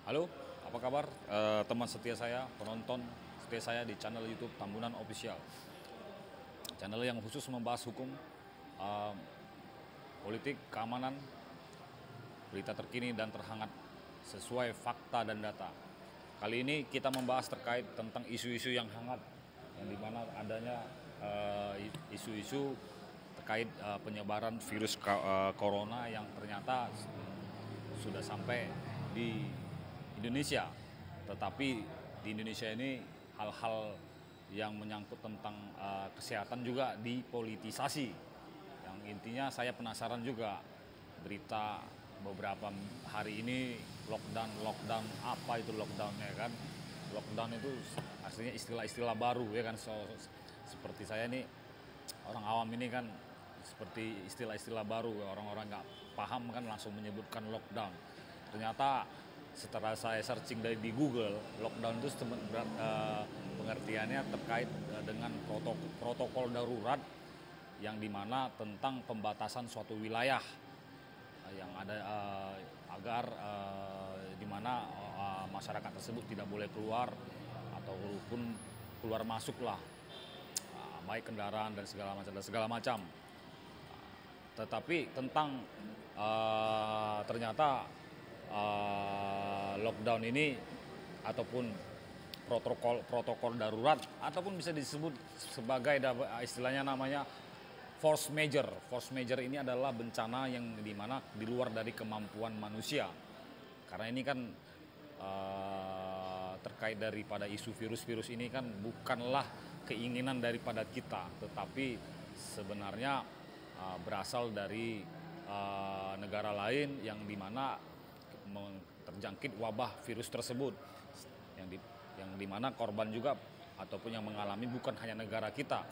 Halo, apa kabar teman setia saya, penonton setia saya di channel YouTube Tambunan Official. Channel yang khusus membahas hukum, eh, politik, keamanan, berita terkini dan terhangat sesuai fakta dan data. Kali ini kita membahas terkait tentang isu-isu yang hangat, yang dimana adanya isu-isu terkait penyebaran virus corona yang ternyata sudah sampai di Indonesia. Tetapi di Indonesia ini hal-hal yang menyangkut tentang kesehatan juga dipolitisasi. Yang intinya saya penasaran juga berita beberapa hari ini lockdown apa itu lockdownnya kan? Lockdown itu aslinya istilah-istilah baru ya kan. Seperti saya ini orang awam ini kan seperti istilah-istilah baru, orang-orang nggak paham kan langsung menyebutkan lockdown. Ternyata setelah saya searching di Google, lockdown itu pengertiannya terkait dengan protokol darurat yang dimana tentang pembatasan suatu wilayah yang ada agar dimana masyarakat tersebut tidak boleh keluar ataupun keluar masuk lah, baik kendaraan dan segala macam. Tetapi tentang ternyata lockdown ini ataupun protokol darurat ataupun bisa disebut sebagai istilahnya namanya force major. Force major ini adalah bencana yang dimana di luar dari kemampuan manusia. Karena ini kan terkait daripada isu virus-virus ini kan bukanlah keinginan daripada kita, tetapi sebenarnya berasal dari negara lain yang dimana terjangkit wabah virus tersebut, yang dimana korban juga ataupun yang mengalami bukan hanya negara kita,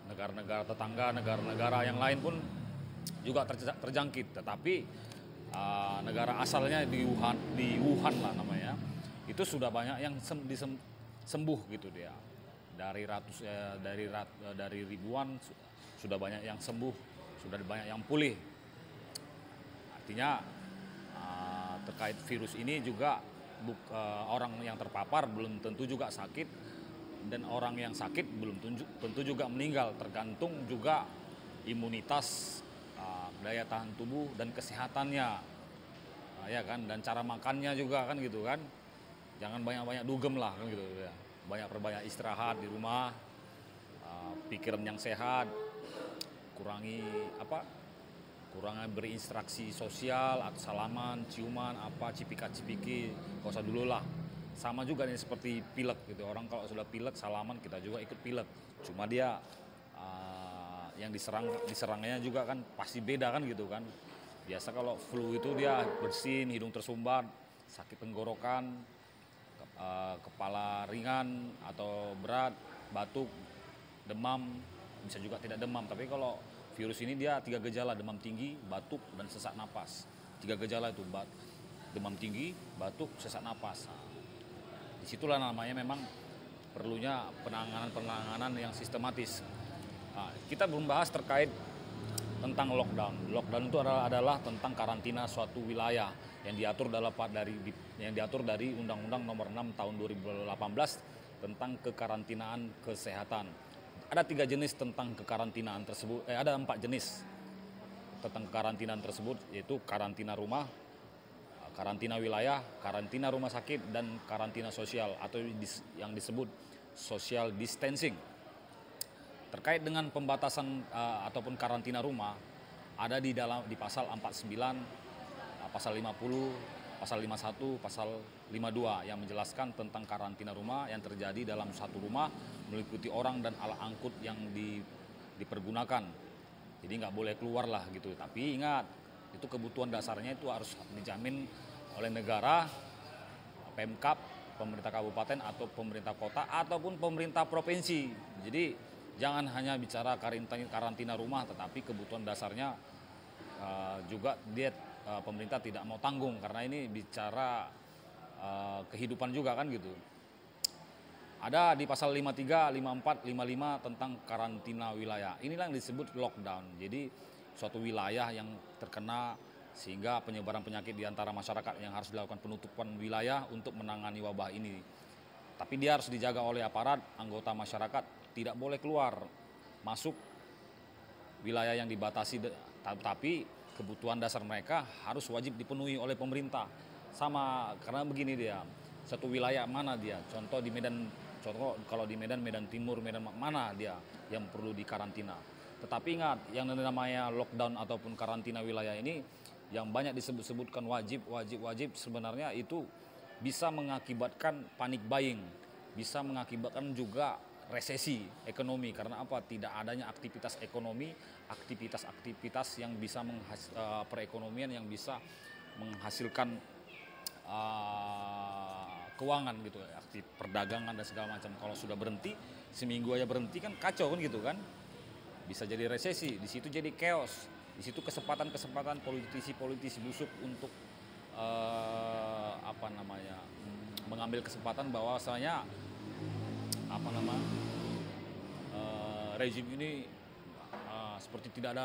negara-negara tetangga, negara-negara yang lain pun juga terjangkit. Tetapi negara asalnya di Wuhan lah namanya, itu sudah banyak yang sembuh gitu dia. Dari ribuan sudah banyak yang sembuh, sudah banyak yang pulih. Artinya terkait virus ini juga orang yang terpapar belum tentu juga sakit, dan orang yang sakit belum tentu juga meninggal, tergantung juga imunitas, daya tahan tubuh dan kesehatannya, ya kan, dan cara makannya juga kan gitu kan, jangan banyak-banyak dugem lah kan gitu ya, perbanyak istirahat di rumah, pikiran yang sehat, kurangi berinteraksi sosial atau salaman, ciuman, cipika-cipiki, gak usah dulu lah. Sama juga nih seperti pilek gitu, orang kalau sudah pilek salaman kita juga ikut pilek. Cuma dia yang diserangnya juga kan pasti beda kan gitu kan. Biasa kalau flu itu dia bersin, hidung tersumbat, sakit tenggorokan, kepala ringan atau berat, batuk, demam, bisa juga tidak demam. Tapi kalau virus ini dia 3 gejala, demam tinggi, batuk, dan sesak napas. 3 gejala itu, demam tinggi, batuk, sesak napas. Disitulah namanya memang perlunya penanganan yang sistematis. Kita belum bahas terkait tentang lockdown. Lockdown itu adalah tentang karantina suatu wilayah yang diatur dari Undang-Undang Nomor 6 Tahun 2018 tentang kekarantinaan kesehatan. Ada 3 jenis tentang kekarantinaan tersebut. Ada 4 jenis tentang kekarantinaan tersebut, yaitu karantina rumah, karantina wilayah, karantina rumah sakit, dan karantina sosial atau yang disebut social distancing. Terkait dengan pembatasan ataupun karantina rumah, ada di pasal 49, pasal 50, pasal 51, pasal 52 yang menjelaskan tentang karantina rumah yang terjadi dalam satu rumah meliputi orang dan alat angkut yang dipergunakan. Jadi nggak boleh keluar lah gitu. Tapi ingat, itu kebutuhan dasarnya itu harus dijamin oleh negara, Pemkab, pemerintah kabupaten atau pemerintah kota ataupun pemerintah provinsi. Jadi jangan hanya bicara karantina rumah, tetapi kebutuhan dasarnya juga pemerintah tidak mau tanggung, karena ini bicara kehidupan juga kan gitu. Ada di pasal 53, 54, 55 tentang karantina wilayah. Inilah yang disebut lockdown. Jadi suatu wilayah yang terkena sehingga penyebaran penyakit di antara masyarakat yang harus dilakukan penutupan wilayah untuk menangani wabah ini. Tapi dia harus dijaga oleh aparat, anggota masyarakat tidak boleh keluar masuk wilayah yang dibatasi, tapi kebutuhan dasar mereka harus wajib dipenuhi oleh pemerintah. Sama, karena begini dia, satu wilayah mana dia, contoh di Medan, contoh kalau di Medan, Medan Timur, Medan mana dia yang perlu dikarantina. Tetapi ingat, yang namanya lockdown ataupun karantina wilayah ini, yang banyak disebut-sebutkan wajib, sebenarnya itu bisa mengakibatkan panic buying, bisa mengakibatkan juga resesi ekonomi. Karena apa? Tidak adanya aktivitas ekonomi, aktivitas yang bisa perekonomian yang bisa menghasilkan keuangan gitu, aktif perdagangan dan segala macam. Kalau sudah berhenti, seminggu aja berhenti kan kacau kan gitu kan. Bisa jadi resesi, di situ jadi chaos, di situ kesempatan politisi busuk untuk mengambil kesempatan bahwasanya rezim ini seperti tidak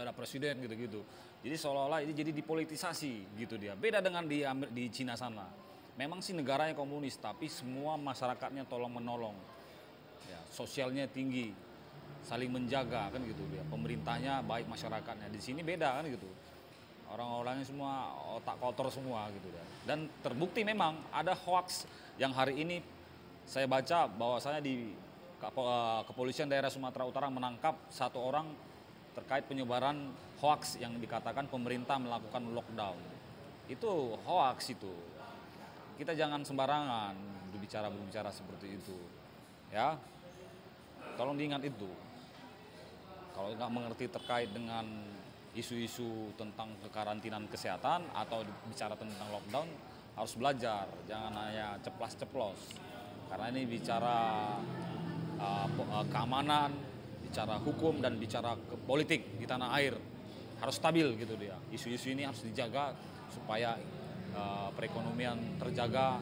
ada presiden gitu. Jadi seolah-olah ini jadi dipolitisasi gitu dia. Beda dengan di Cina sana. Memang sih negaranya komunis, tapi semua masyarakatnya tolong menolong. Ya, sosialnya tinggi, saling menjaga kan gitu dia. Pemerintahnya baik, masyarakatnya. Di sini beda kan gitu. Orang-orangnya semua otak kotor semua gitu ya. Dan terbukti memang ada hoax yang hari ini saya baca bahwasanya di Kepolisian Daerah Sumatera Utara menangkap 1 orang terkait penyebaran hoax yang dikatakan pemerintah melakukan lockdown. Itu hoax itu. Kita jangan sembarangan berbicara seperti itu. Ya. Tolong diingat itu. Kalau nggak mengerti terkait dengan isu-isu tentang kekarantinaan kesehatan atau bicara tentang lockdown, harus belajar, jangan hanya ceplas-ceplos. Karena ini bicara keamanan, bicara hukum dan bicara politik di tanah air. Harus stabil gitu dia. Isu-isu ini harus dijaga supaya perekonomian terjaga,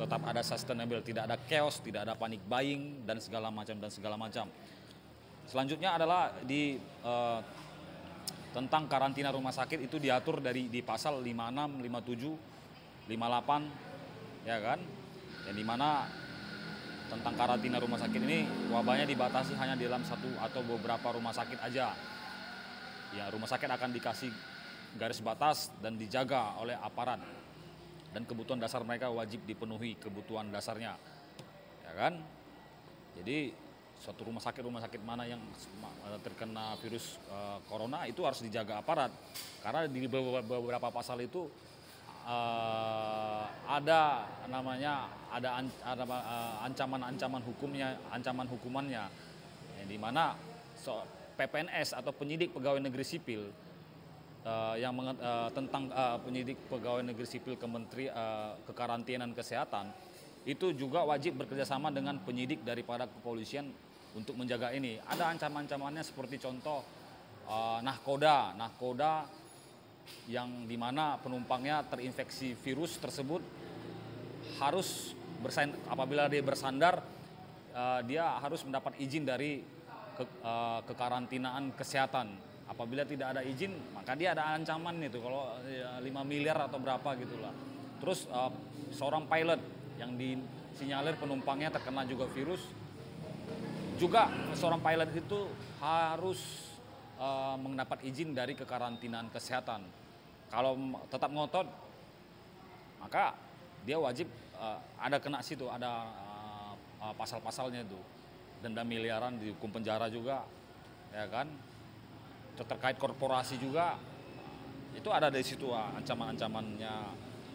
tetap ada sustainable, tidak ada chaos, tidak ada panic buying dan segala macam. Selanjutnya adalah tentang karantina rumah sakit, itu diatur di pasal 56, 57, 58 ya kan. Yang dimana tentang karantina rumah sakit ini wabahnya dibatasi hanya di dalam satu atau beberapa rumah sakit aja. Ya, rumah sakit akan dikasih garis batas dan dijaga oleh aparat. Dan kebutuhan dasar mereka wajib dipenuhi, kebutuhan dasarnya. Ya kan? Jadi suatu rumah sakit mana yang terkena virus corona itu harus dijaga aparat. Karena di beberapa pasal itu ada ancaman hukumannya, di mana PPNS atau penyidik pegawai negeri sipil tentang penyidik pegawai negeri sipil kekarantinaan kesehatan itu juga wajib bekerjasama dengan penyidik daripada kepolisian untuk menjaga ini. Ada ancaman-ancamannya seperti contoh nahkoda yang dimana penumpangnya terinfeksi virus tersebut harus apabila dia bersandar dia harus mendapat izin dari kekarantinaan kesehatan. Apabila tidak ada izin maka dia ada ancaman itu, kalau 5 miliar atau berapa gitulah. Terus seorang pilot yang disinyalir penumpangnya terkena juga virus, juga seorang pilot itu harus mendapat izin dari kekarantinaan kesehatan. Kalau tetap ngotot, maka dia wajib ada kena situ, ada pasal-pasalnya itu, denda miliaran, dihukum penjara juga, ya kan. Terkait korporasi juga, itu ada di situ ancaman-ancamannya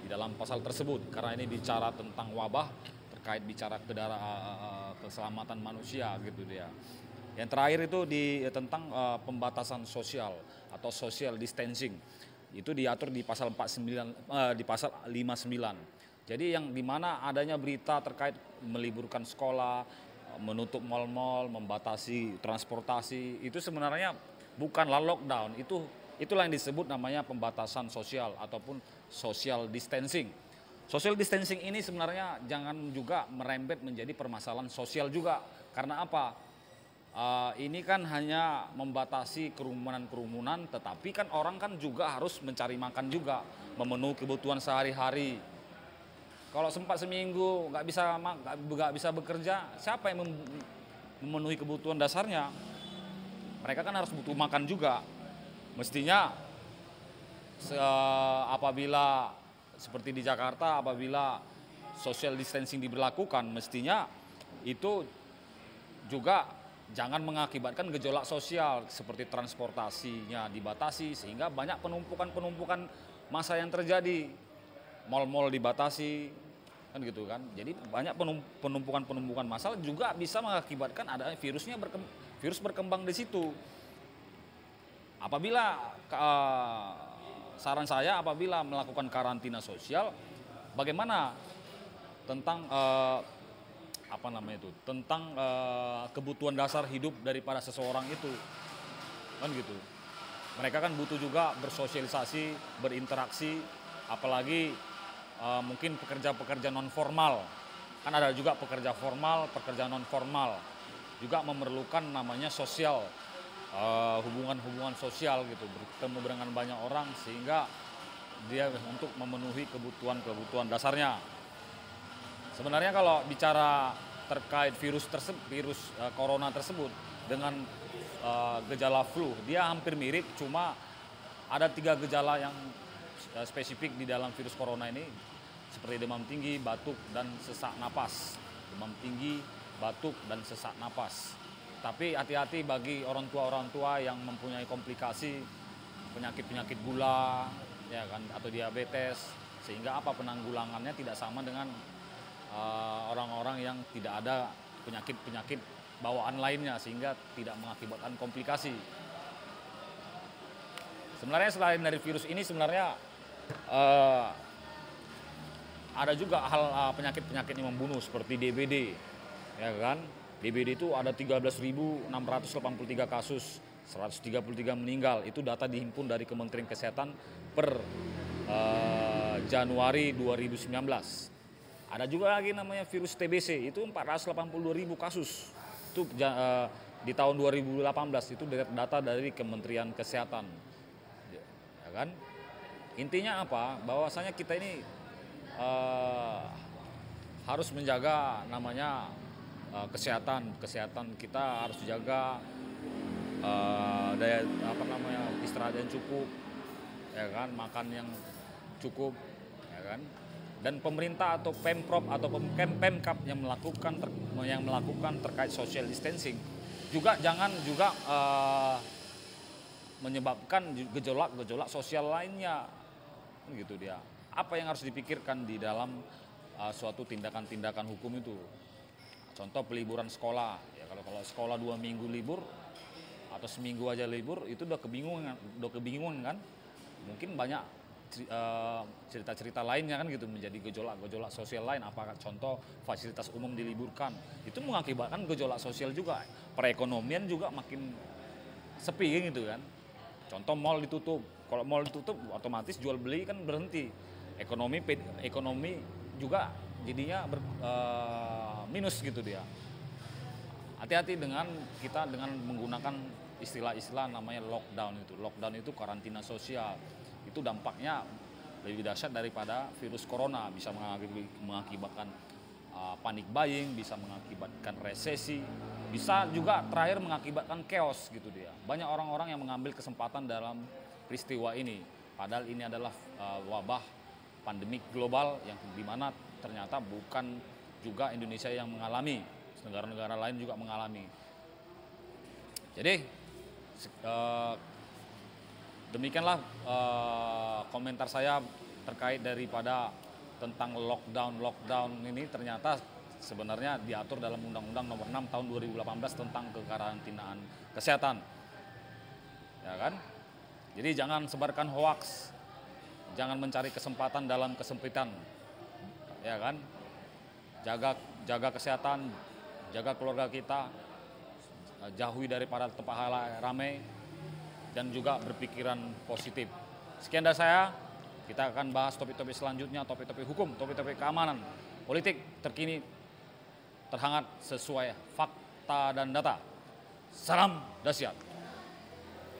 di dalam pasal tersebut. Karena ini bicara tentang wabah, terkait bicara keselamatan manusia gitu dia. Yang terakhir itu tentang pembatasan sosial atau social distancing. Itu diatur di pasal 59 di pasal 59. Jadi yang dimana adanya berita terkait meliburkan sekolah, menutup mal-mal, membatasi transportasi, itu sebenarnya bukanlah lockdown, itulah yang disebut namanya pembatasan sosial ataupun social distancing. Social distancing ini sebenarnya jangan juga merembet menjadi permasalahan sosial juga. Karena apa? Ini kan hanya membatasi kerumunan-kerumunan, tetapi kan orang kan juga harus mencari makan juga, memenuhi kebutuhan sehari-hari. Kalau sempat seminggu nggak bisa bekerja, siapa yang memenuhi kebutuhan dasarnya? Mereka kan harus butuh makan juga. Mestinya apabila seperti di Jakarta, apabila social distancing diberlakukan, mestinya itu juga jangan mengakibatkan gejolak sosial seperti transportasinya dibatasi sehingga banyak penumpukan massa yang terjadi. Mal-mal dibatasi kan gitu kan. Jadi banyak penumpukan massa juga bisa mengakibatkan ada virus berkembang di situ. Saran saya apabila melakukan karantina sosial, bagaimana tentang kebutuhan dasar hidup daripada seseorang itu, kan gitu. Mereka kan butuh juga bersosialisasi, berinteraksi, apalagi mungkin pekerja-pekerja non formal. Kan ada juga pekerja formal, pekerja non formal juga memerlukan namanya sosial, hubungan-hubungan sosial gitu, bertemu dengan banyak orang sehingga dia untuk memenuhi kebutuhan dasarnya. Sebenarnya kalau bicara terkait virus corona tersebut dengan gejala flu, dia hampir mirip, cuma ada 3 gejala yang spesifik di dalam virus corona ini, seperti demam tinggi, batuk, dan sesak napas. Demam tinggi, batuk, dan sesak napas. Tapi hati-hati bagi orang tua yang mempunyai komplikasi penyakit gula, ya kan, atau diabetes, sehingga penanggulangannya tidak sama dengan orang-orang yang tidak ada penyakit bawaan lainnya sehingga tidak mengakibatkan komplikasi. Sebenarnya selain dari virus ini sebenarnya ada juga hal penyakit yang membunuh seperti DBD, ya kan? DBD itu ada 13.683 kasus, 133 meninggal. Itu data dihimpun dari Kementerian Kesehatan per Januari 2019. Ada juga lagi namanya virus TBC, itu 482.000 kasus. Itu di tahun 2018, itu data dari Kementerian Kesehatan. Ya kan? Intinya apa? Bahwasanya kita ini harus menjaga namanya kesehatan kita harus dijaga, istirahat yang cukup, ya kan, makan yang cukup, ya kan. Dan pemerintah atau Pemprov atau Pemkap yang melakukan terkait social distancing juga jangan juga menyebabkan gejolak sosial lainnya, gitu dia. Apa yang harus dipikirkan di dalam suatu tindakan hukum itu? Contoh peliburan sekolah, ya kalau sekolah 2 minggu libur atau seminggu aja libur itu udah kebingungan kan? Mungkin banyak cerita-cerita lainnya kan gitu, menjadi gejolak sosial lain. Apakah contoh fasilitas umum diliburkan, itu mengakibatkan gejolak sosial juga, perekonomian juga makin sepi gitu kan. Contoh mall ditutup, kalau mall ditutup otomatis jual beli kan berhenti, ekonomi juga jadinya minus gitu dia. Hati-hati dengan menggunakan istilah-istilah namanya lockdown itu karantina sosial. Itu dampaknya lebih dahsyat daripada virus corona, bisa mengakibatkan panic buying, bisa mengakibatkan resesi, bisa juga terakhir mengakibatkan chaos gitu dia. Banyak orang-orang yang mengambil kesempatan dalam peristiwa ini, padahal ini adalah wabah pandemik global yang dimana ternyata bukan juga Indonesia yang mengalami, negara-negara lain juga mengalami. Jadi demikianlah komentar saya terkait daripada tentang lockdown ini. Ternyata sebenarnya diatur dalam Undang-Undang Nomor 6 Tahun 2018 tentang kekarantinaan kesehatan, ya kan? Jadi jangan sebarkan hoaks, jangan mencari kesempatan dalam kesempitan, ya kan? Jaga kesehatan, jaga keluarga kita, jauhi daripada tempat hal ramai, dan juga berpikiran positif. Sekian dari saya, kita akan bahas topik-topik selanjutnya, topik-topik hukum, topik-topik keamanan, politik terkini, terhangat sesuai fakta dan data. Salam dahsyat.